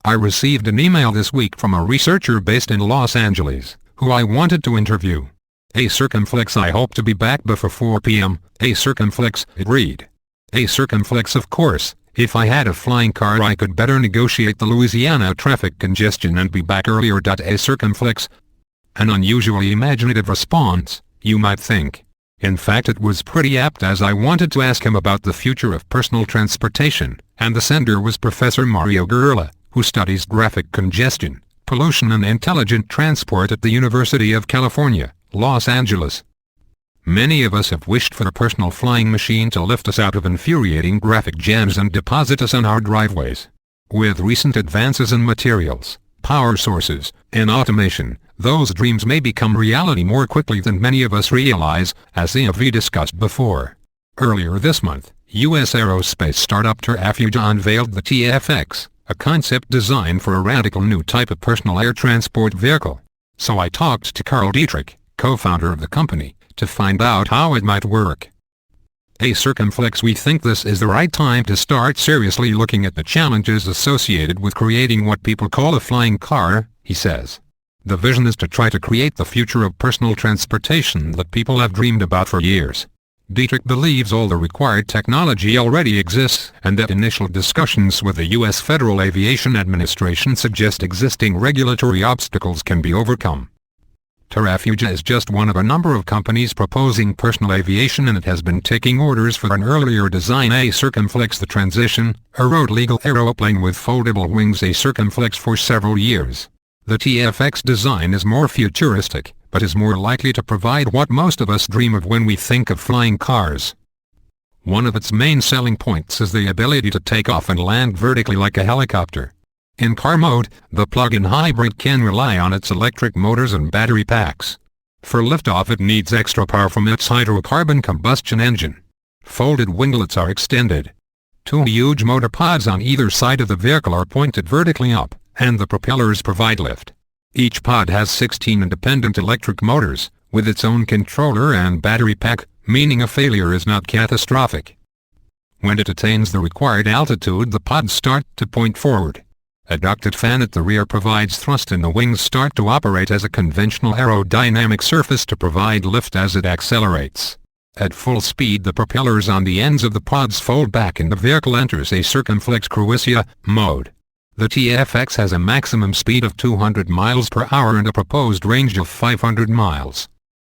I received an email this week from a researcher based in Los Angeles, who I wanted to interview. Hey Circumflex, I hope to be back before 4 p.m. Hey Circumflex, it read. Hey Circumflex, of course, if I had a flying car I could better negotiate the Louisiana traffic congestion and be back earlier. Hey Circumflex. An unusually imaginative response, you might think. In fact, it was pretty apt, as I wanted to ask him about the future of personal transportation, and the sender was Professor Mario Gurla, who studies traffic congestion, pollution and intelligent transport at the University of California, Los Angeles. Many of us have wished for a personal flying machine to lift us out of infuriating traffic jams and deposit us on our driveways. With recent advances in materials, power sources, and automation, those dreams may become reality more quickly than many of us realize, as we discussed before. Earlier this month, U.S. aerospace startup Terrafugia unveiled the TFX, a concept designed for a radical new type of personal air transport vehicle. So I talked to Carl Dietrich, co-founder of the company, to find out how it might work. Hey Circumflex, we think this is the right time to start seriously looking at the challenges associated with creating what people call a flying car, he says. The vision is to try to create the future of personal transportation that people have dreamed about for years. Dietrich believes all the required technology already exists, and that initial discussions with the U.S. Federal Aviation Administration suggest existing regulatory obstacles can be overcome. Terrafugia is just one of a number of companies proposing personal aviation, and it has been taking orders for an earlier design, a Circumflex the Transition, a road-legal aeroplane with foldable wings, a Circumflex, for several years. The TFX design is more futuristic, but is more likely to provide what most of us dream of when we think of flying cars. One of its main selling points is the ability to take off and land vertically like a helicopter. In car mode, the plug-in hybrid can rely on its electric motors and battery packs. For liftoff it needs extra power from its hydrocarbon combustion engine. Folded winglets are extended. Two huge motor pods on either side of the vehicle are pointed vertically up, and the propellers provide lift. Each pod has 16 independent electric motors, with its own controller and battery pack, meaning a failure is not catastrophic. When it attains the required altitude, the pods start to point forward. A ducted fan at the rear provides thrust, and the wings start to operate as a conventional aerodynamic surface to provide lift as it accelerates. At full speed, the propellers on the ends of the pods fold back and the vehicle enters a Circumflex Cruisia mode. The TFX has a maximum speed of 200 miles per hour and a proposed range of 500 miles.